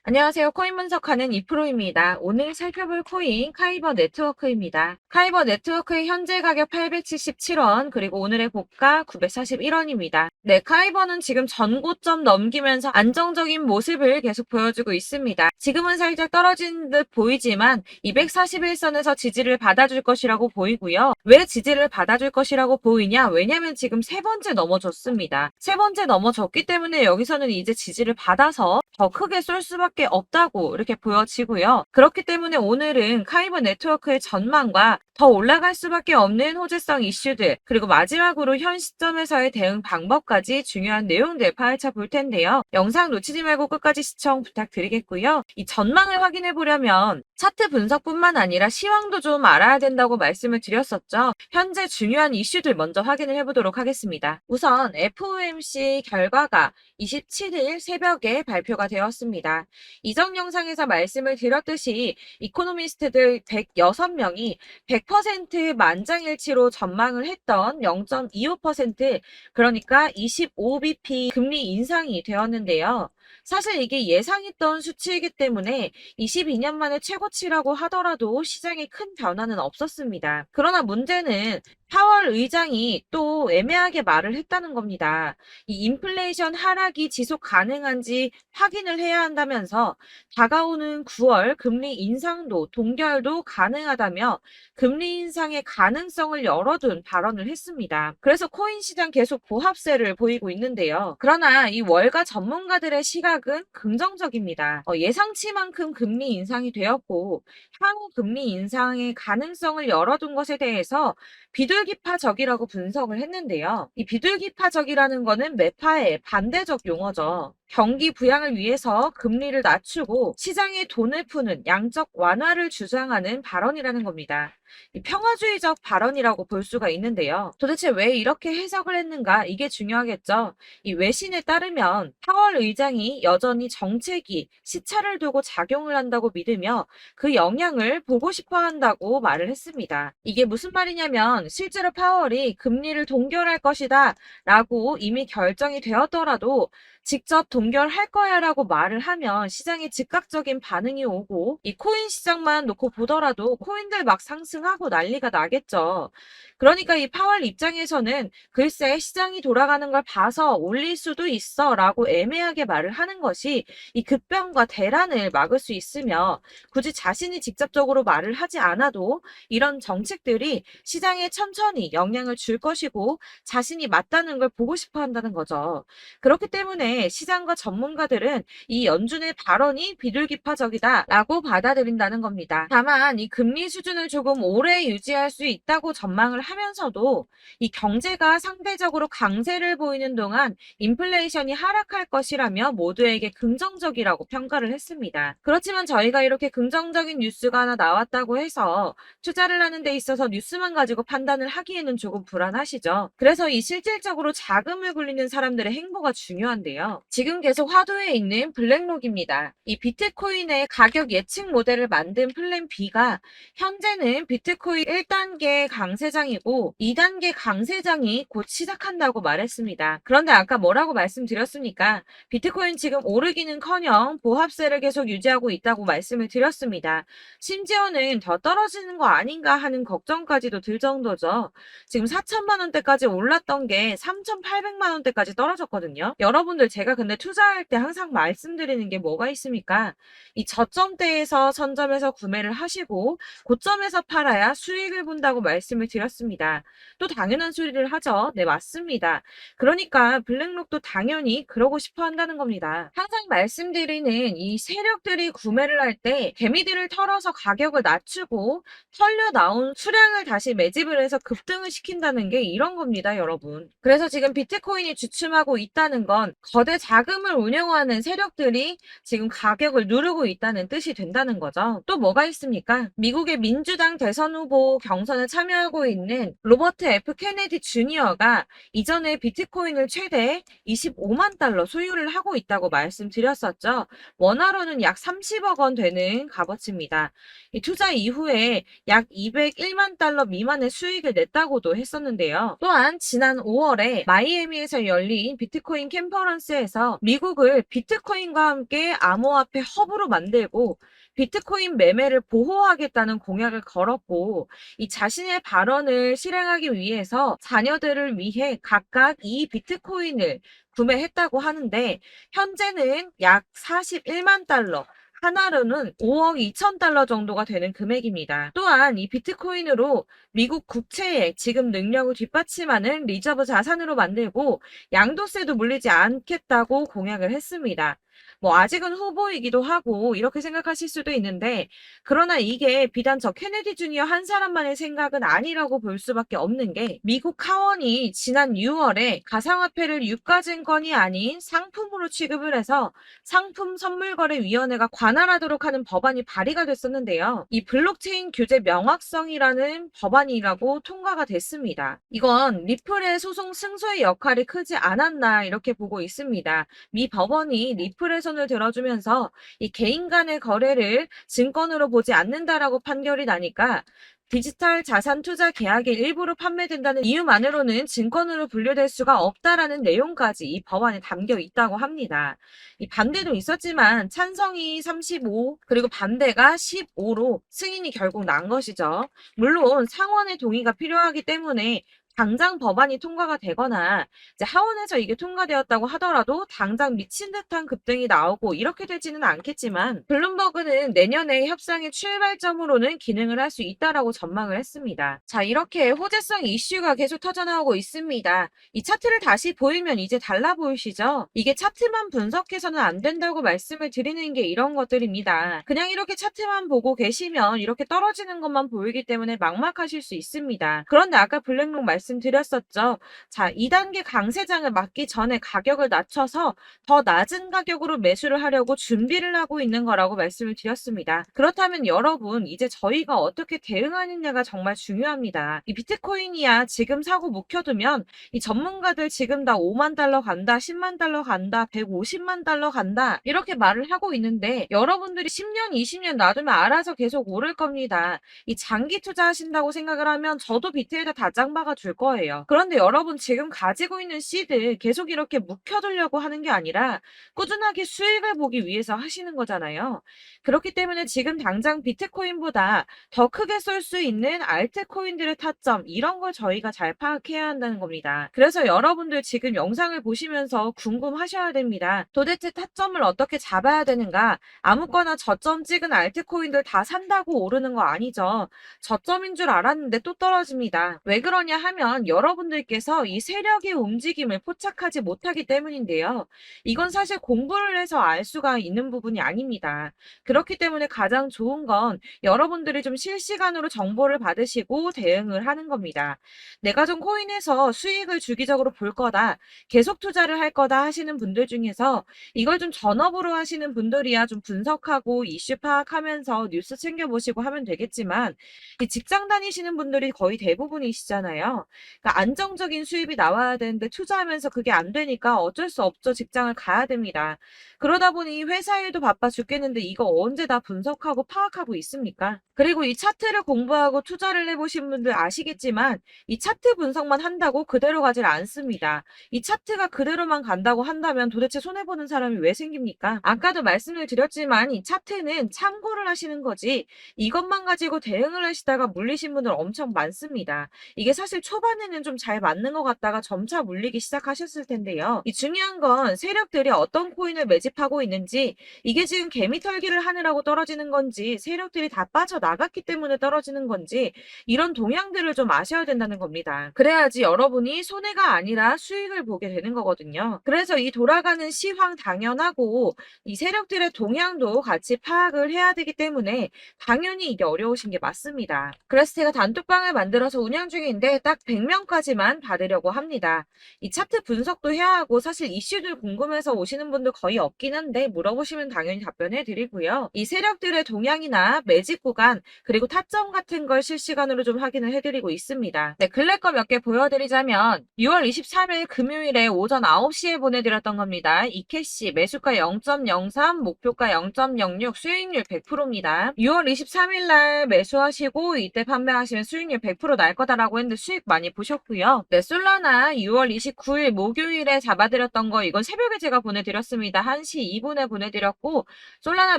안녕하세요. 코인 분석하는 이프로입니다. 오늘 살펴볼 코인 카이버 네트워크입니다. 카이버 네트워크의 현재 가격 877원, 그리고 오늘의 고가 941원입니다. 네, 카이버는 지금 전고점 넘기면서 안정적인 모습을 계속 보여주고 있습니다. 지금은 살짝 떨어진 듯 보이지만 241선에서 지지를 받아줄 것이라고 보이고요. 왜 지지를 받아줄 것이라고 보이냐? 왜냐면 지금 세 번째 넘어졌습니다. 세 번째 넘어졌기 때문에 여기서는 이제 지지를 받아서 더 크게 쏠 수밖에 없다고 이렇게 보여지고요. 그렇기 때문에 오늘은 카이버 네트워크의 전망과 더 올라갈 수밖에 없는 호재성 이슈들, 그리고 마지막으로 현 시점에서의 대응 방법까지 중요한 내용들 파헤쳐 볼 텐데요. 영상 놓치지 말고 끝까지 시청 부탁드리겠고요. 이 전망을 확인해 보려면 차트 분석뿐만 아니라 시황도 좀 알아야 된다고 말씀을 드렸었죠. 현재 중요한 이슈들 먼저 확인을 해보도록 하겠습니다. 우선 FOMC 결과가 27일 새벽에 발표가 되었습니다. 이전 영상에서 말씀을 드렸듯이 이코노미스트들 106명이 100% 만장일치로 전망을 했던 0.25%, 그러니까 25bp 금리 인상이 되었는데요. 사실 이게 예상했던 수치이기 때문에 22년 만에 최고치라고 하더라도 시장에 큰 변화는 없었습니다. 그러나 문제는 파월 의장이 또 애매하게 말을 했다는 겁니다. 이 인플레이션 하락이 지속 가능한지 확인을 해야 한다면서 다가오는 9월 금리 인상도 동결도 가능하다며 금리 인상의 가능성을 열어둔 발언을 했습니다. 그래서 코인 시장 계속 보합세를 보이고 있는데요. 그러나 이 월가 전문가들의 시각은 긍정적입니다. 예상치만큼 금리 인상이 되었고 향후 금리 인상의 가능성을 열어둔 것에 대해서 비둘기파적이라고 분석을 했는데요. 이 비둘기파적이라는 거는 매파의 반대적 용어죠. 경기 부양을 위해서 금리를 낮추고 시장에 돈을 푸는 양적 완화를 주장하는 발언이라는 겁니다. 이 평화주의적 발언이라고 볼 수가 있는데요. 도대체 왜 이렇게 해석을 했는가? 이게 중요하겠죠. 이 외신에 따르면 파월 의장이 여전히 정책이 시차를 두고 작용을 한다고 믿으며 그 영향을 보고 싶어 한다고 말을 했습니다. 이게 무슨 말이냐면 실제로 파월이 금리를 동결할 것이다 라고 이미 결정이 되었더라도 직접 동결할 거야 라고 말을 하면 시장에 즉각적인 반응이 오고 이 코인 시장만 놓고 보더라도 코인들 막 상승하고 난리가 나겠죠. 그러니까 이 파월 입장에서는 글쎄 시장이 돌아가는 걸 봐서 올릴 수도 있어 라고 애매하게 말을 하는 것이 이 급변과 대란을 막을 수 있으며 굳이 자신이 직접적으로 말을 하지 않아도 이런 정책들이 시장에 천천히 영향을 줄 것이고 자신이 맞다는 걸 보고 싶어 한다는 거죠. 그렇기 때문에 시장과 전문가들은 이 연준의 발언이 비둘기파적이다라고 받아들인다는 겁니다. 다만 이 금리 수준을 조금 오래 유지할 수 있다고 전망을 하면서도 이 경제가 상대적으로 강세를 보이는 동안 인플레이션이 하락할 것이라며 모두에게 긍정적이라고 평가를 했습니다. 그렇지만 저희가 이렇게 긍정적인 뉴스가 하나 나왔다고 해서 투자를 하는 데 있어서 뉴스만 가지고 판단을 하기에는 조금 불안하시죠. 그래서 이 실질적으로 자금을 굴리는 사람들의 행보가 중요한데요. 지금 계속 화두에 있는 블랙록입니다. 이 비트코인의 가격 예측 모델을 만든 플랜 B가 현재는 비트코인 1단계 강세장이고 2단계 강세장이 곧 시작한다고 말했습니다. 그런데 아까 뭐라고 말씀드렸습니까? 비트코인 지금 오르기는커녕 보합세를 계속 유지하고 있다고 말씀을 드렸습니다. 심지어는 더 떨어지는 거 아닌가 하는 걱정까지도 들 정도죠. 지금 4천만 원대까지 올랐던 게 3,800만 원대까지 떨어졌거든요. 여러분들 제가 근데 투자할 때 항상 말씀드리는 게 뭐가 있습니까? 이 저점대에서 선점해서 구매를 하시고 고점에서 팔아야 수익을 본다고 말씀을 드렸습니다. 또 당연한 소리를 하죠. 네, 맞습니다. 그러니까 블랙록도 당연히 그러고 싶어 한다는 겁니다. 항상 말씀드리는 이 세력들이 구매를 할 때 개미들을 털어서 가격을 낮추고 털려 나온 수량을 다시 매집을 해서 급등을 시킨다는 게 이런 겁니다, 여러분. 그래서 지금 비트코인이 주춤하고 있다는 건 거대 자금을 운영하는 세력들이 지금 가격을 누르고 있다는 뜻이 된다는 거죠. 또 뭐가 있습니까? 미국의 민주당 대선 후보 경선에 참여하고 있는 로버트 F 케네디 주니어가 이전에 비트코인을 최대 25만 달러 소유를 하고 있다고 말씀드렸었죠. 원화로는 약 30억 원 되는 값어치입니다. 이 투자 이후에 약 201만 달러 미만의 수익을 냈다고도 했었는데요. 또한 지난 5월에 마이애미에서 열린 비트코인 컨퍼런스에 얀도스에서 미국을 비트코인과 함께 암호화폐 허브로 만들고 비트코인 매매를 보호하겠다는 공약을 걸었고, 이 자신의 발언을 실행하기 위해서 자녀들을 위해 각각 이 비트코인을 구매했다고 하는데, 현재는 약 41만 달러, 하나로는 5억 2천 달러 정도가 되는 금액입니다. 또한 이 비트코인으로 미국 국채의 지급 능력을 뒷받침하는 리저브 자산으로 만들고 양도세도 물리지 않겠다고 공약을 했습니다. 뭐 아직은 후보이기도 하고 이렇게 생각하실 수도 있는데, 그러나 이게 비단 저 케네디 주니어 한 사람만의 생각은 아니라고 볼 수밖에 없는 게, 미국 하원이 지난 6월에 가상화폐를 유가증권이 아닌 상품으로 취급을 해서 상품선물거래위원회가 관할하도록 하는 법안이 발의가 됐었는데요. 이 블록체인 규제 명확성이라는 법안이라고 통과가 됐습니다. 이건 리플의 소송 승소의 역할이 크지 않았나 이렇게 보고 있습니다. 미 법원이 리플의 손을 들어주면서 이 개인 간의 거래를 증권으로 보지 않는다라고 판결이 나니까 디지털 자산 투자 계약의 일부로 판매된다는 이유만으로는 증권으로 분류될 수가 없다라는 내용까지 이 법안에 담겨 있다고 합니다. 이 반대도 있었지만 찬성이 35 그리고 반대가 15로 승인이 결국 난 것이죠. 물론 상원의 동의가 필요하기 때문에 당장 법안이 통과가 되거나 이제 하원에서 이게 통과되었다고 하더라도 당장 미친 듯한 급등이 나오고 이렇게 되지는 않겠지만, 블룸버그는 내년에 협상의 출발점으로는 기능을 할 수 있다라고 전망을 했습니다. 자, 이렇게 호재성 이슈가 계속 터져나오고 있습니다. 이 차트를 다시 보이면 이제 달라 보이시죠? 이게 차트만 분석해서는 안 된다고 말씀을 드리는 게 이런 것들입니다. 그냥 이렇게 차트만 보고 계시면 이렇게 떨어지는 것만 보이기 때문에 막막하실 수 있습니다. 그런데 아까 블랙록 말씀드렸었죠. 자, 2단계 강세장을 맞기 전에 가격을 낮춰서 더 낮은 가격으로 매수를 하려고 준비를 하고 있는 거라고 말씀을 드렸습니다. 그렇다면 여러분, 이제 저희가 어떻게 대응하느냐가 정말 중요합니다. 이 비트코인이야 지금 사고 묵혀두면 이 전문가들 지금 다 5만 달러 간다, 10만 달러 간다, 150만 달러 간다 이렇게 말을 하고 있는데, 여러분들이 10년, 20년 놔두면 알아서 계속 오를 겁니다. 이 장기 투자하신다고 생각을 하면 저도 비트에다 다 짱박아 줄 거예요. 그런데 여러분 지금 가지고 있는 씨드 계속 이렇게 묵혀두려고 하는 게 아니라 꾸준하게 수익을 보기 위해서 하시는 거잖아요. 그렇기 때문에 지금 당장 비트코인보다 더 크게 쏠 수 있는 알트코인들의 타점, 이런 걸 저희가 잘 파악해야 한다는 겁니다. 그래서 여러분들 지금 영상을 보시면서 궁금하셔야 됩니다. 도대체 타점을 어떻게 잡아야 되는가? 아무거나 저점 찍은 알트코인들 다 산다고 오르는 거 아니죠. 저점인 줄 알았는데 또 떨어집니다. 왜 그러냐 하면 여러분들께서 이 세력의 움직임을 포착하지 못하기 때문인데요. 이건 사실 공부를 해서 알 수가 있는 부분이 아닙니다. 그렇기 때문에 가장 좋은 건 여러분들이 좀 실시간으로 정보를 받으시고 대응을 하는 겁니다. 내가 좀 코인에서 수익을 주기적으로 볼 거다, 계속 투자를 할 거다 하시는 분들 중에서 이걸 좀 전업으로 하시는 분들이야 좀 분석하고 이슈 파악하면서 뉴스 챙겨보시고 하면 되겠지만, 이 직장 다니시는 분들이 거의 대부분이시잖아요. 그러니까 안정적인 수입이 나와야 되는데 투자하면서 그게 안 되니까 어쩔 수 없죠. 직장을 가야 됩니다. 그러다 보니 회사 일도 바빠 죽겠는데 이거 언제 다 분석하고 파악하고 있습니까? 그리고 이 차트를 공부하고 투자를 해보신 분들 아시겠지만, 이 차트 분석만 한다고 그대로 가질 않습니다. 이 차트가 그대로만 간다고 한다면 도대체 손해보는 사람이 왜 생깁니까? 아까도 말씀을 드렸지만 이 차트는 참고를 하시는 거지 이것만 가지고 대응을 하시다가 물리신 분들 엄청 많습니다. 이게 사실 초반에는 좀 잘 맞는 것 같다가 점차 물리기 시작하셨을 텐데요. 이 중요한 건 세력들이 어떤 코인을 매집하고 있는지, 이게 지금 개미털기를 하느라고 떨어지는 건지 세력들이 다 빠져나갔기 때문에 떨어지는 건지, 이런 동향들을 좀 아셔야 된다는 겁니다. 그래야지 여러분이 손해가 아니라 수익을 보게 되는 거거든요. 그래서 이 돌아가는 시황 당연하고 이 세력들의 동향도 같이 파악을 해야 되기 때문에 당연히 이게 어려우신 게 맞습니다. 그래서 제가 단톡방을 만들어서 운영 중인데 딱 100명까지만 받으려고 합니다. 이 차트 분석도 해야 하고 사실 이슈들 궁금해서 오시는 분들 거의 없긴 한데 물어보시면 당연히 답변해 드리고요. 이 세력들의 동향이나 매집 구간 그리고 타점 같은 걸 실시간으로 좀 확인을 해드리고 있습니다. 네, 근래 거 몇 개 보여드리자면 6월 23일 금요일에 오전 9시에 보내드렸던 겁니다. 이캐시 매수가 0.03, 목표가 0.06, 수익률 100%입니다. 6월 23일 날 매수하시고 이때 판매하시면 수익률 100% 날 거다라고 했는데 수익 많이 많이 보셨고요. 네, 솔라나 6월 29일 목요일에 잡아드렸던 거 이건 새벽에 제가 보내드렸습니다. 1시 2분에 보내드렸고 솔라나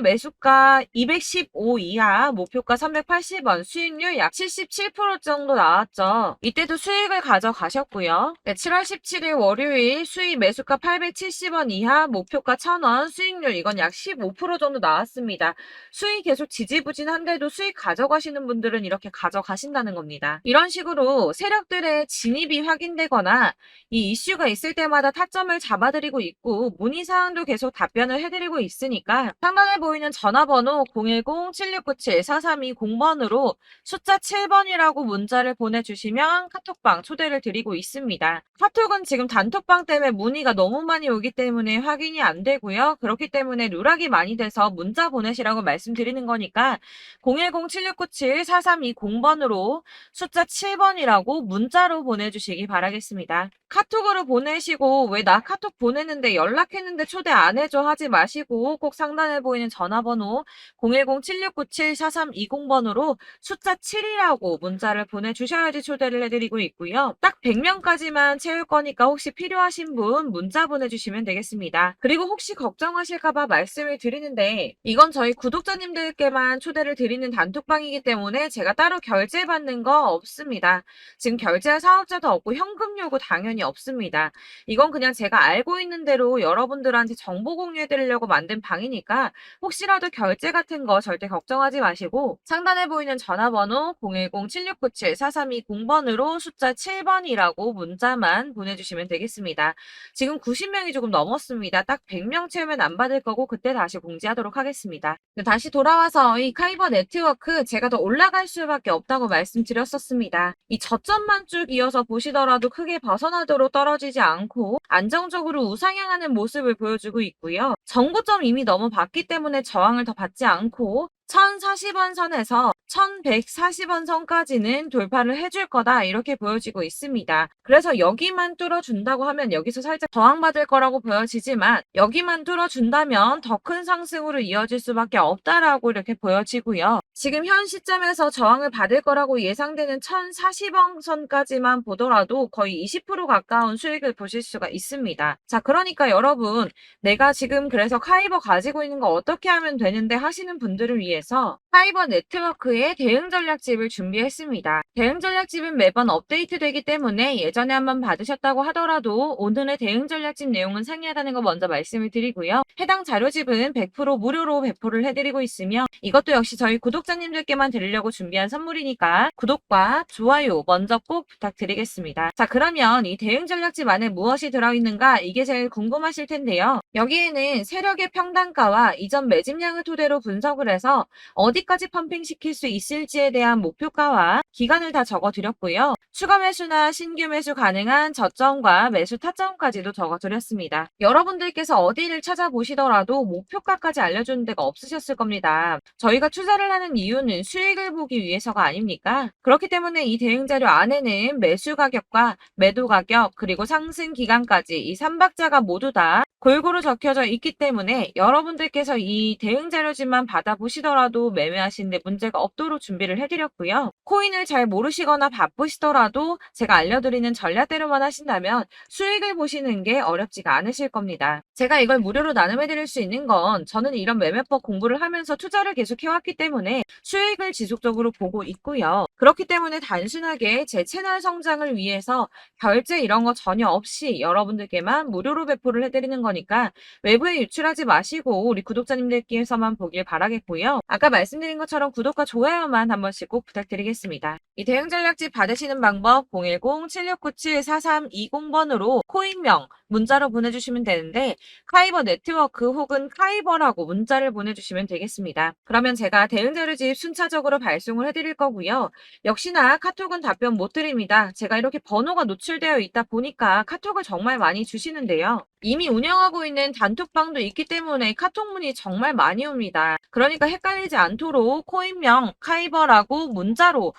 매수가 215 이하, 목표가 380원, 수익률 약 77% 정도 나왔죠. 이때도 수익을 가져가셨고요. 네, 7월 17일 월요일 수익 매수가 870원 이하, 목표가 1000원, 수익률 이건 약 15% 정도 나왔습니다. 수익 계속 지지부진한데도 수익 가져가시는 분들은 이렇게 가져가신다는 겁니다. 이런 식으로 세력들의 진입이 확인되거나 이 이슈가 있을 때마다 타점을 잡아드리고 있고 문의사항도 계속 답변을 해드리고 있으니까 상단에 보이는 전화번호 010-7697-4320번으로 숫자 7번이라고 문자를 보내주시면 카톡방 초대를 드리고 있습니다. 카톡은 지금 단톡방 때문에 문의가 너무 많이 오기 때문에 확인이 안 되고요. 그렇기 때문에 누락이 많이 돼서 문자 보내시라고 말씀드리는 거니까 010-7697-4320번으로 숫자 7번이라고 문자로 보내주시기 바라겠습니다. 카톡으로 보내시고 왜 나 카톡 보냈는데 연락했는데 초대 안 해줘 하지 마시고 꼭 상단에 보이는 전화번호 010-7697-4320번으로 숫자 7이라고 문자를 보내주셔야지 초대를 해드리고 있고요. 딱 100명까지만 채울 거니까 혹시 필요하신 분 문자 보내주시면 되겠습니다. 그리고 혹시 걱정하실까봐 말씀을 드리는데 이건 저희 구독자님들께만 초대를 드리는 단톡방이기 때문에 제가 따로 결제받는 거 없습니다. 지금 결제할 사업자도 없고 현금 요구 당연히 없습니다. 이건 그냥 제가 알고 있는 대로 여러분들한테 정보 공유해 드리려고 만든 방이니까 혹시라도 결제 같은 거 절대 걱정하지 마시고 상단에 보이는 전화번호 010-7697-4320번으로 숫자 7번이라고 문자만 보내주시면 되겠습니다. 지금 90명이 조금 넘었습니다. 딱 100명 채우면 안 받을 거고 그때 다시 공지하도록 하겠습니다. 다시 돌아와서 이 카이버 네트워크 제가 더 올라갈 수밖에 없다고 말씀드렸었습니다. 이 저점만 쭉 이어서 보시더라도 크게 벗어나도록 떨어지지 않고 안정적으로 우상향하는 모습을 보여주고 있고요. 정고점 이미 넘어봤기 때문에 저항을 더 받지 않고 1040원 선에서 1140원 선까지는 돌파를 해줄 거다 이렇게 보여지고 있습니다. 그래서 여기만 뚫어준다고 하면 여기서 살짝 저항받을 거라고 보여지지만 여기만 뚫어준다면 더 큰 상승으로 이어질 수밖에 없다라고 이렇게 보여지고요. 지금 현 시점에서 저항을 받을 거라고 예상되는 1040원 선까지만 보더라도 거의 20% 가까운 수익을 보실 수가 있습니다. 자, 그러니까 여러분 내가 지금 그래서 카이버 가지고 있는 거 어떻게 하면 되는데 하시는 분들을 위해서 카이버 네트워크의 대응 전략집을 준비했습니다. 대응 전략집은 매번 업데이트되기 때문에 예전에 한번 받으셨다고 하더라도 오늘의 대응 전략집 내용은 상이하다는 거 먼저 말씀을 드리고요. 해당 자료집은 100% 무료로 배포를 해드리고 있으며 이것도 역시 저희 구독자님들께만 드리려고 준비한 선물이니까 구독과 좋아요 먼저 꼭 부탁드리겠습니다. 자, 그러면 이 대응 전략집 안에 무엇이 들어있는가 이게 제일 궁금하실 텐데요. 여기에는 세력의 평단가와 이전 매집량을 토대로 분석을 해서 어디까지 펌핑시킬 수 있을지에 대한 목표가와 기간을 다 적어드렸고요. 추가 매수나 신규 매수 가능한 저점과 매수 타점까지도 적어드렸습니다. 여러분들께서 어디를 찾아보시더라도 목표가까지 알려주는 데가 없으셨을 겁니다. 저희가 투자를 하는 이유는 수익을 보기 위해서가 아닙니까? 그렇기 때문에 이 대응 자료 안에는 매수 가격과 매도 가격 그리고 상승 기간까지 이 3박자가 모두 다 골고루 적혀져 있기 때문에 여러분들께서 이 대응 자료집만 받아보시더라도 매매하시는데 문제가 없도록 준비를 해드렸고요. 코인을 잘 모르시거나 바쁘시더라도 제가 알려드리는 전략대로만 하신다면 수익을 보시는 게 어렵지가 않으실 겁니다. 제가 이걸 무료로 나눔해드릴 수 있는 건 저는 이런 매매법 공부를 하면서 투자를 계속 해왔기 때문에 수익을 지속적으로 보고 있고요. 그렇기 때문에 단순하게 제 채널 성장을 위해서 결제 이런 거 전혀 없이 여러분들께만 무료로 배포를 해드리는 거니까 외부에 유출하지 마시고 우리 구독자님들께서만 보길 바라겠고요. 아까 말씀드린 것처럼 구독과 좋아요만 한 번씩 꼭 부탁드리겠습니다. 이 대응 전략집 받으시는 방법 010-7697-4320번으로 코인명 문자로 보내주시면 되는데 카이버 네트워크 혹은 카이버라고 문자를 보내주시면 되겠습니다. 그러면 제가 대응 자료집 순차적으로 발송을 해드릴 거고요. 역시나 카톡은 답변 못 드립니다. 제가 이렇게 번호가 노출되어 있다 보니까 카톡을 정말 많이 주시는데요. 이미 운영하고 있는 단톡방도 있기 때문에 카톡 문의 정말 많이 옵니다. 그러니까 헷갈리지 않도록 코인명 카이버라고 문자로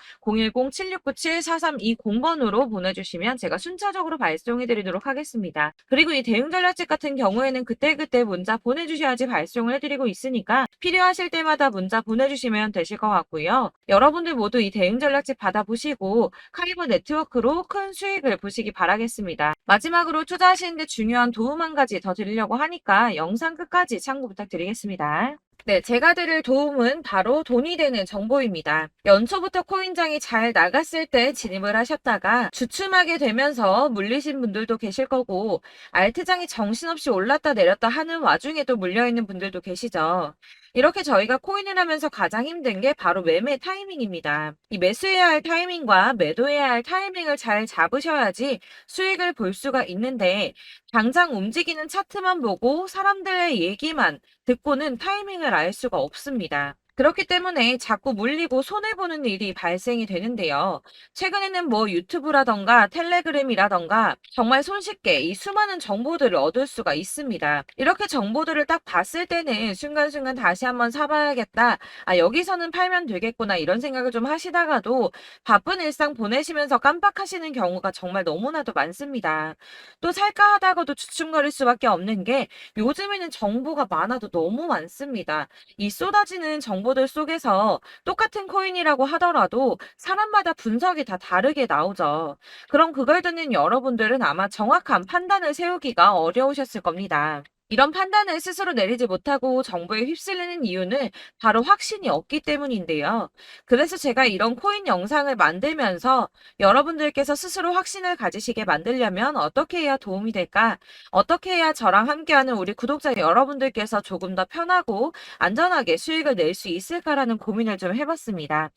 010-7697-4320번으로 보내주시면 제가 순차적으로 발송해드리도록 하겠습니다. 그리고 이 대응 전략집 같은 경우에는 그때그때 문자 보내주셔야지 발송을 해드리고 있으니까 필요하실 때마다 문자 보내주시면 되실 것 같고요. 여러분들 모두 이 대응 전략집 받아보시고 카이버 네트워크로 큰 수익을 보시기 바라겠습니다. 마지막으로 투자하시는데 중요한 도움 한 가지 더 드리려고 하니까 영상 끝까지 참고 부탁드리겠습니다. 네, 제가 드릴 도움은 바로 돈이 되는 정보입니다. 연초부터 코인장이 잘 나갔을 때 진입을 하셨다가 주춤하게 되면서 물리신 분들도 계실 거고, 알트장이 정신없이 올랐다 내렸다 하는 와중에도 물려있는 분들도 계시죠. 이렇게 저희가 코인을 하면서 가장 힘든 게 바로 매매 타이밍입니다. 이 매수해야 할 타이밍과 매도해야 할 타이밍을 잘 잡으셔야지 수익을 볼 수가 있는데, 당장 움직이는 차트만 보고 사람들의 얘기만 듣고는 타이밍을 알 수가 없습니다. 그렇기 때문에 자꾸 물리고 손해보는 일이 발생이 되는데요. 최근에는 뭐 유튜브라던가 텔레그램이라던가 정말 손쉽게 이 수많은 정보들을 얻을 수가 있습니다. 이렇게 정보들을 딱 봤을 때는 순간순간 다시 한번 사봐야겠다. 아, 여기서는 팔면 되겠구나. 이런 생각을 좀 하시다가도 바쁜 일상 보내시면서 깜빡하시는 경우가 정말 너무나도 많습니다. 또 살까 하다가도 주춤거릴 수밖에 없는 게 요즘에는 정보가 많아도 너무 많습니다. 이 쏟아지는 정보들 속에서 똑같은 코인이라고 하더라도 사람마다 분석이 다 다르게 나오죠. 그럼 그걸 듣는 여러분들은 아마 정확한 판단을 세우기가 어려우셨을 겁니다. 이런 판단을 스스로 내리지 못하고 정보에 휩쓸리는 이유는 바로 확신이 없기 때문인데요. 그래서 제가 이런 코인 영상을 만들면서 여러분들께서 스스로 확신을 가지시게 만들려면 어떻게 해야 도움이 될까? 어떻게 해야 저랑 함께하는 우리 구독자 여러분들께서 조금 더 편하고 안전하게 수익을 낼 수 있을까라는 고민을 좀 해봤습니다.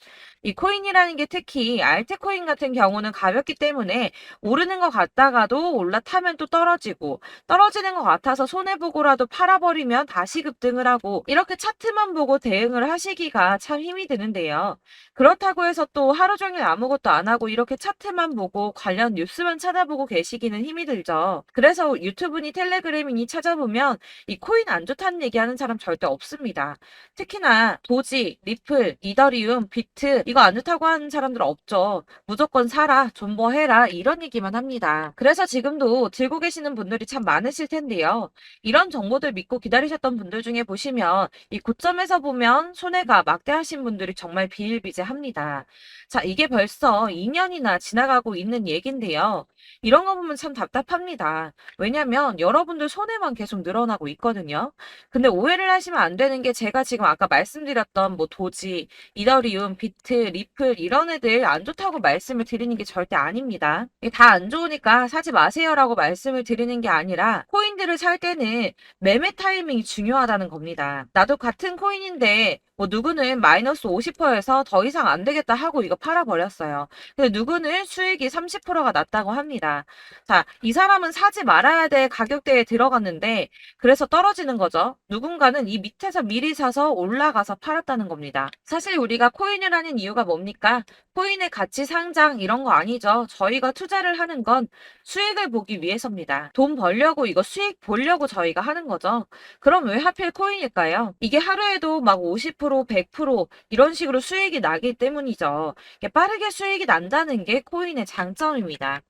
이 코인이라는 게 특히 알트코인 같은 경우는 가볍기 때문에 오르는 것 같다가도 올라타면 또 떨어지고 떨어지는 것 같아서 손해보고라도 팔아버리면 다시 급등을 하고 이렇게 차트만 보고 대응을 하시기가 참 힘이 드는데요. 그렇다고 해서 또 하루 종일 아무것도 안 하고 이렇게 차트만 보고 관련 뉴스만 찾아보고 계시기는 힘이 들죠. 그래서 유튜브니 텔레그램이니 찾아보면 이 코인 안 좋다는 얘기하는 사람 절대 없습니다. 특히나 도지, 리플, 이더리움, 비트 이거 안 좋다고 하는 사람들 없죠. 무조건 사라, 존버해라 이런 얘기만 합니다. 그래서 지금도 들고 계시는 분들이 참 많으실 텐데요. 이런 정보들 믿고 기다리셨던 분들 중에 보시면 이 고점에서 보면 손해가 막대하신 분들이 정말 비일비재합니다. 자, 이게 벌써 2년이나 지나가고 있는 얘긴데요. 이런 거 보면 참 답답합니다. 왜냐면 여러분들 손해만 계속 늘어나고 있거든요. 근데 오해를 하시면 안 되는 게 제가 지금 아까 말씀드렸던 뭐 도지, 이더리움, 비트, 리플 이런 애들 안 좋다고 말씀을 드리는 게 절대 아닙니다. 다 안 좋으니까 사지 마세요라고 말씀을 드리는 게 아니라 코인들을 살 때는 매매 타이밍이 중요하다는 겁니다. 나도 같은 코인인데 뭐 누구는 마이너스 50%에서 더 이상 안 되겠다 하고 이거 팔아버렸어요. 근데 누구는 수익이 30%가 났다고 합니다. 자, 이 사람은 사지 말아야 될 가격대에 들어갔는데 그래서 떨어지는 거죠. 누군가는 이 밑에서 미리 사서 올라가서 팔았다는 겁니다. 사실 우리가 코인을 하는 이유가 뭡니까? 코인의 가치 상장 이런 거 아니죠. 저희가 투자를 하는 건 수익을 보기 위해서입니다. 돈 벌려고 이거 수익 보려고 저희가 하는 거죠. 그럼 왜 하필 코인일까요? 이게 하루에도 막 50%, 100% 이런 식으로 수익이 나기 때문이죠. 빠르게 수익이 난다는 게 코인의 장점입니다.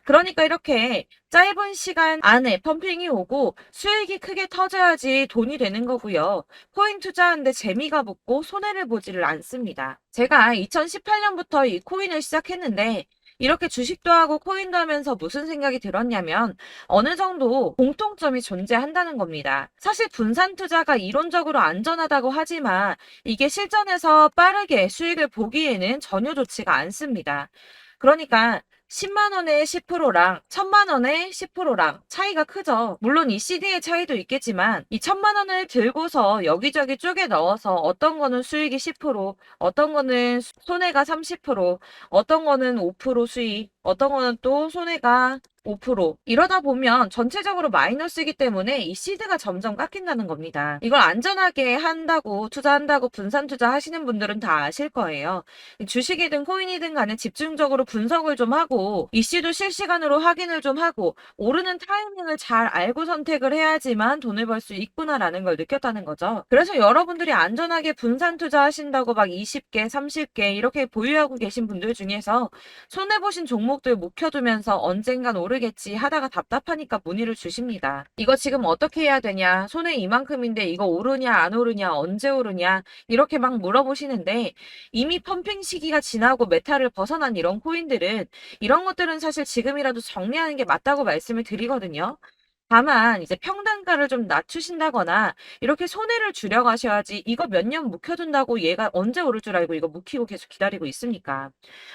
그러니까 이렇게 짧은 시간 안에 펌핑이 오고 수익이 크게 터져야지 돈이 되는 거고요. 코인 투자하는데 재미가 붙고 손해를 보지를 않습니다. 제가 2018년부터 이 코인을 시작했는데 이렇게 주식도 하고 코인도 하면서 무슨 생각이 들었냐면 어느 정도 공통점이 존재한다는 겁니다. 사실 분산 투자가 이론적으로 안전하다고 하지만 이게 실전에서 빠르게 수익을 보기에는 전혀 좋지가 않습니다. 그러니까 10만 원의 10%랑 1000만 원의 10%랑 차이가 크죠. 물론 이 CD의 차이도 있겠지만 이 1000만 원을 들고서 여기저기 쪼개 넣어서 어떤 거는 수익이 10%, 어떤 거는 손해가 30%, 어떤 거는 5% 수익 어떤 거는 또 손해가 5%. 이러다 보면 전체적으로 마이너스이기 때문에 이 시드가 점점 깎인다는 겁니다. 이걸 안전하게 한다고 투자한다고 분산 투자하시는 분들은 다 아실 거예요. 주식이든 코인이든 간에 집중적으로 분석을 좀 하고 이슈도 실시간으로 확인을 좀 하고 오르는 타이밍을 잘 알고 선택을 해야지만 돈을 벌 수 있구나라는 걸 느꼈다는 거죠. 그래서 여러분들이 안전하게 분산 투자하신다고 막 20개, 30개 이렇게 보유하고 계신 분들 중에서 손해보신 종목들 묵혀두면서 언젠간 오르겠지 하다가 답답하니까 문의를 주십니다. 이거 지금 어떻게 해야 되냐? 손해 이만큼인데 이거 오르냐 안 오르냐 언제 오르냐 이렇게 막 물어보시는데 이미 펌핑 시기가 지나고 메타를 벗어난 이런 코인들은 이런 것들은 사실 지금이라도 정리하는 게 맞다고 말씀을 드리거든요. 다만 이제 평단가를 좀 낮추신다거나 이렇게 손해를 줄여가셔야지 이거 몇 년 묵혀둔다고 얘가 언제 오를 줄 알고 이거 묵히고 계속 기다리고 있습니까?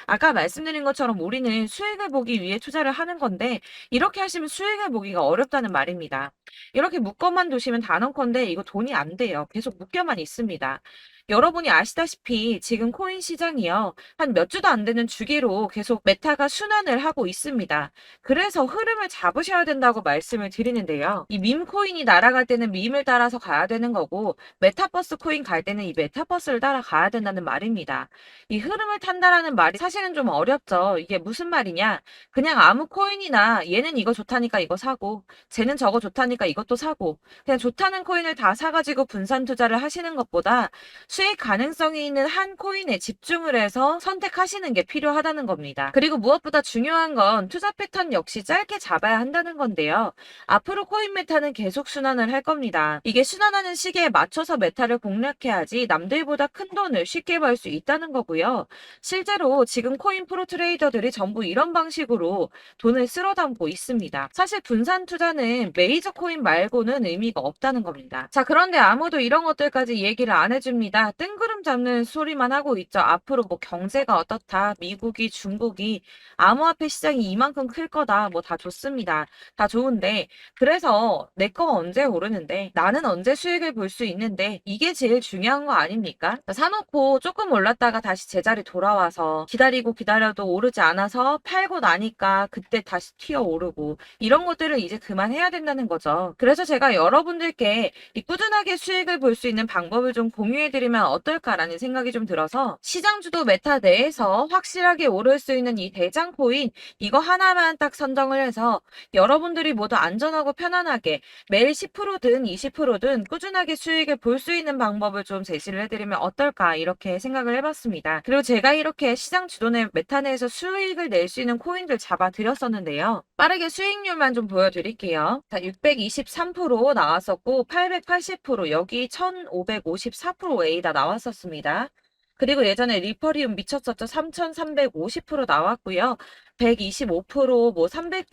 아까 말씀드린 것처럼 우리는 수익을 보기 위해 투자를 하는 건데 이렇게 하시면 수익을 보기가 어렵다는 말입니다. 이렇게 묶어만 두시면 단언컨대 이거 돈이 안 돼요. 계속 묶여만 있습니다. 여러분이 아시다시피 지금 코인 시장이요. 한 몇 주도 안 되는 주기로 계속 메타가 순환을 하고 있습니다. 그래서 흐름을 잡으셔야 된다고 말씀을 드리는데요. 이 밈 코인이 날아갈 때는 밈을 따라서 가야 되는 거고 메타버스 코인 갈 때는 이 메타버스를 따라가야 된다는 말입니다. 이 흐름을 탄다라는 말이 사실은 좀 어렵죠. 이게 무슨 말이냐? 그냥 아무 코인이나 얘는 이거 좋다니까 이거 사고 쟤는 저거 좋다니까 이것도 사고 그냥 좋다는 코인을 다 사가지고 분산 투자를 하시는 것보다 수익 가능성이 있는 한 코인에 집중을 해서 선택하시는 게 필요하다는 겁니다. 그리고 무엇보다 중요한 건 투자 패턴 역시 짧게 잡아야 한다는 건데요. 앞으로 코인 메타는 계속 순환을 할 겁니다. 이게 순환하는 시기에 맞춰서 메타를 공략해야지 남들보다 큰 돈을 쉽게 벌 수 있다는 거고요. 실제로 지금 코인 프로 트레이더들이 전부 이런 방식으로 돈을 쓸어 담고 있습니다. 사실 분산 투자는 메이저 코인 말고는 의미가 없다는 겁니다. 자, 그런데 아무도 이런 것들까지 얘기를 안 해줍니다. 뜬구름 잡는 소리만 하고 있죠. 앞으로 뭐 경제가 어떻다, 미국이, 중국이, 암호화폐 시장이 이만큼 클 거다, 뭐 다 좋습니다. 다 좋은데, 그래서 내 거 언제 오르는데, 나는 언제 수익을 볼 수 있는데, 이게 제일 중요한 거 아닙니까? 사놓고 조금 올랐다가 다시 제자리 돌아와서 기다리고 기다려도 오르지 않아서 팔고 나니까 그때 다시 튀어 오르고, 이런 것들을 이제 그만해야 된다는 거죠. 그래서 제가 여러분들께 이 꾸준하게 수익을 볼 수 있는 방법을 좀 공유해드리면 어떨까라는 생각이 좀 들어서 시장주도 메타 내에서 확실하게 오를 수 있는 이 대장 코인 이거 하나만 딱 선정을 해서 여러분들이 모두 안전하고 편안하게 매일 10%든 20%든 꾸준하게 수익을 볼 수 있는 방법을 좀 제시를 해드리면 어떨까 이렇게 생각을 해봤습니다. 그리고 제가 이렇게 시장 주도내 메타 내에서 수익을 낼 수 있는 코인들 잡아드렸었는데요. 빠르게 수익률만 좀 보여드릴게요. 자, 623% 나왔었고 880% 여기 1554% 다 나왔었습니다. 그리고 예전에 리퍼리움 미쳤었죠. 3350% 나왔고요. 125%, 뭐 300%,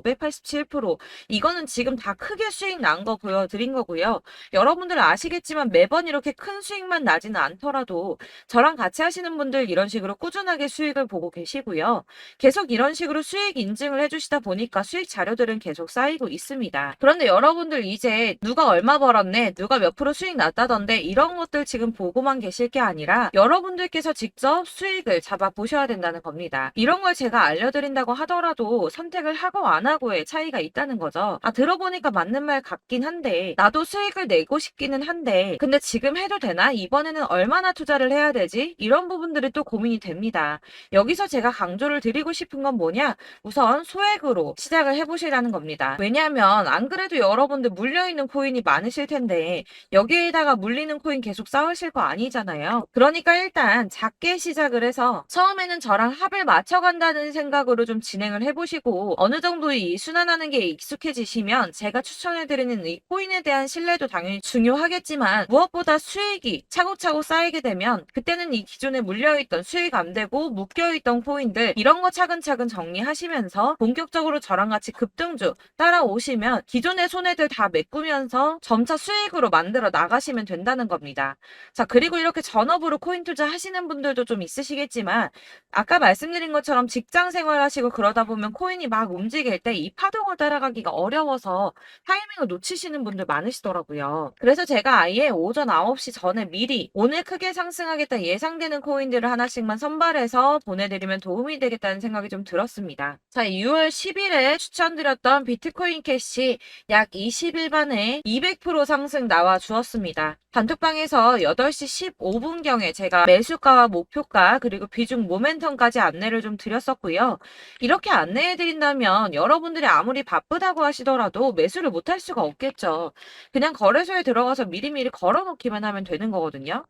587% 이거는 지금 다 크게 수익 난 거 보여드린 거고요. 여러분들 아시겠지만 매번 이렇게 큰 수익만 나지는 않더라도 저랑 같이 하시는 분들 이런 식으로 꾸준하게 수익을 보고 계시고요. 계속 이런 식으로 수익 인증을 해주시다 보니까 수익 자료들은 계속 쌓이고 있습니다. 그런데 여러분들 이제 누가 얼마 벌었네, 누가 몇 프로 수익 났다던데 이런 것들 지금 보고만 계실 게 아니라 여러분들께서 직접 수익을 잡아 보셔야 된다는 겁니다. 이런 걸 제가 알려드린다고 하더라도 선택을 하고 안 하고의 차이가 있다는 거죠. 아, 들어보니까 맞는 말 같긴 한데 나도 수익을 내고 싶기는 한데 근데 지금 해도 되나? 이번에는 얼마나 투자를 해야 되지? 이런 부분들이 또 고민이 됩니다. 여기서 제가 강조를 드리고 싶은 건 뭐냐? 우선 소액으로 시작을 해보시라는 겁니다. 왜냐하면 안 그래도 여러분들 물려있는 코인이 많으실 텐데 여기에다가 물리는 코인 계속 쌓으실 거 아니잖아요. 그러니까 일단 작게 시작을 해서 처음에는 저랑 합을 맞춰간다는 생각으로 좀 진행을 해보시고 어느 정도 이 순환하는 게 익숙해지시면 제가 추천해드리는 이 코인에 대한 신뢰도 당연히 중요하겠지만 무엇보다 수익이 차곡차곡 쌓이게 되면 그때는 이 기존에 물려있던 수익 안 되고 묶여있던 코인들 이런 거 차근차근 정리하시면서 본격적으로 저랑 같이 급등주 따라오시면 기존의 손해들 다 메꾸면서 점차 수익으로 만들어 나가시면 된다는 겁니다. 자, 그리고 이렇게 전업으로 코인 투자 하시는 분들도 좀 있으시겠지만 아까 말씀드린 것처럼 직장 생활 생각을 하시고 그러다 보면 코인이 막 움직일 때 이 파동을 따라가기가 어려워서 타이밍을 놓치시는 분들 많으시더라고요. 그래서 제가 아예 오전 9시 전에 미리 오늘 크게 상승하겠다 예상되는 코인들을 하나씩만 선발해서 보내드리면 도움이 되겠다는 생각이 좀 들었습니다. 자, 6월 10일에 추천드렸던 비트코인 캐시 약 20일 만에 200% 상승 나와 주었습니다. 단톡방에서 8시 15분경에 제가 매수가와 목표가 그리고 비중 모멘텀까지 안내를 좀 드렸었고요. 이렇게 안내해드린다면 여러분들이 아무리 바쁘다고 하시더라도 매수를 못할 수가 없겠죠. 그냥 거래소에 들어가서 미리미리 걸어놓기만 하면 되는 거거든요.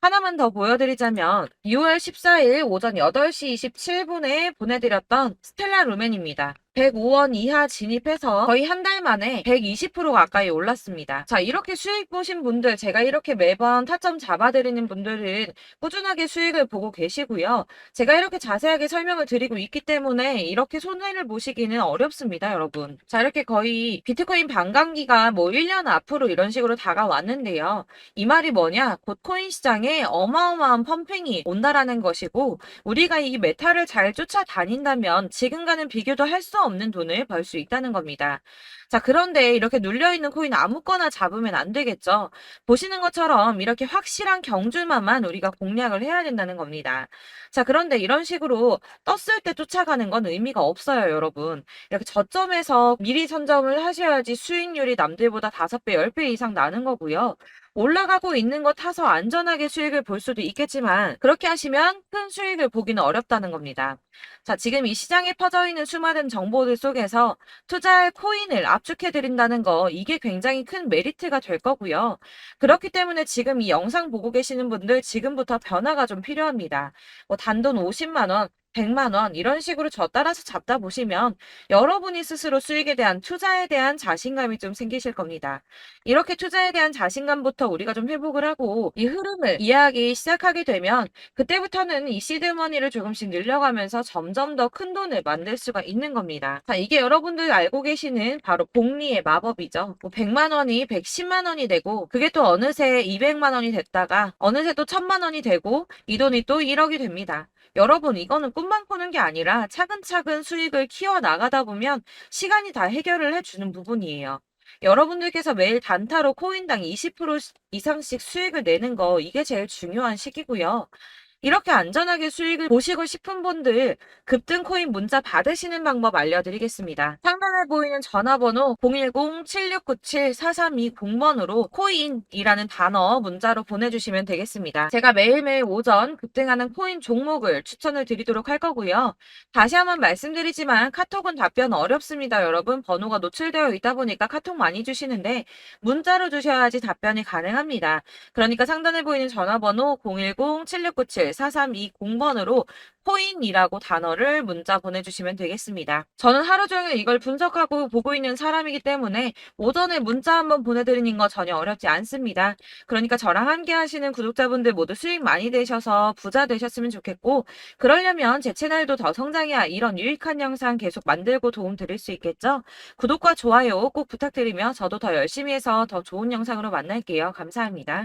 하나만 더 보여드리자면 6월 14일 오전 8시 27분에 보내드렸던 스텔라 루멘입니다. 105원 이하 진입해서 거의 한 달 만에 120% 가까이 올랐습니다. 자, 이렇게 수익 보신 분들, 제가 이렇게 매번 타점 잡아드리는 분들은 꾸준하게 수익을 보고 계시고요. 제가 이렇게 자세하게 설명을 드리고 있기 때문에 이렇게 손해를 보시기는 어렵습니다, 여러분. 자, 이렇게 거의 비트코인 반감기가 뭐 1년 앞으로 이런 식으로 다가왔는데요. 이 말이 뭐냐? 곧 코인 시장에 어마어마한 펌핑이 온다라는 것이고, 우리가 이 메타를 잘 쫓아다닌다면 지금과는 비교도 할 수 없는 돈을 벌 수 있다는 겁니다. 자, 그런데 이렇게 눌려있는 코인 아무거나 잡으면 안 되겠죠. 보시는 것처럼 이렇게 확실한 경주만만 우리가 공략을 해야 된다는 겁니다. 자, 그런데 이런 식으로 떴을 때 쫓아가는 건 의미가 없어요, 여러분. 이렇게 저점에서 미리 선점을 하셔야지 수익률이 남들보다 5배, 10배 이상 나는 거고요. 올라가고 있는 거 타서 안전하게 수익을 볼 수도 있겠지만 그렇게 하시면 큰 수익을 보기는 어렵다는 겁니다. 자, 지금 이 시장에 퍼져 있는 수많은 정보들 속에서 투자할 코인을 압축해 드린다는 거 이게 굉장히 큰 메리트가 될 거고요. 그렇기 때문에 지금 이 영상 보고 계시는 분들 지금부터 변화가 좀 필요합니다. 뭐 단돈 50만 원, 100만 원 이런 식으로 저 따라서 잡다 보시면 여러분이 스스로 수익에 대한 투자에 대한 자신감이 좀 생기실 겁니다. 이렇게 투자에 대한 자신감부터 우리가 좀 회복을 하고 이 흐름을 이해하기 시작하게 되면 그때부터는 이 시드머니를 조금씩 늘려가면서 점점 더 큰 돈을 만들 수가 있는 겁니다. 자, 이게 여러분들 알고 계시는 바로 복리의 마법이죠. 뭐 100만 원이 110만 원이 되고 그게 또 어느새 200만 원이 됐다가 어느새 또 1000만 원이 되고 이 돈이 또 1억이 됩니다. 여러분, 이거는 꿈만 꾸는 게 아니라 차근차근 수익을 키워 나가다 보면 시간이 다 해결을 해주는 부분이에요. 여러분들께서 매일 단타로 코인당 20% 이상씩 수익을 내는 거 이게 제일 중요한 시기고요. 이렇게 안전하게 수익을 보시고 싶은 분들 급등 코인 문자 받으시는 방법 알려드리겠습니다. 상단에 보이는 전화번호 010-7697-4320번으로 코인이라는 단어 문자로 보내주시면 되겠습니다. 제가 매일매일 오전 급등하는 코인 종목을 추천을 드리도록 할 거고요. 다시 한번 말씀드리지만 카톡은 답변 어렵습니다. 여러분, 번호가 노출되어 있다 보니까 카톡 많이 주시는데 문자로 주셔야지 답변이 가능합니다. 그러니까 상단에 보이는 전화번호 010-7697-4320번으로 코인이라고 단어를 문자 보내주시면 되겠습니다. 저는 하루 종일 이걸 분석하고 보고 있는 사람이기 때문에 오전에 문자 한번 보내드리는 거 전혀 어렵지 않습니다. 그러니까 저랑 함께 하시는 구독자분들 모두 수익 많이 되셔서 부자 되셨으면 좋겠고, 그러려면 제 채널도 더 성장해야 이런 유익한 영상 계속 만들고 도움 드릴 수 있겠죠? 구독과 좋아요 꼭 부탁드리며 저도 더 열심히 해서 더 좋은 영상으로 만날게요. 감사합니다.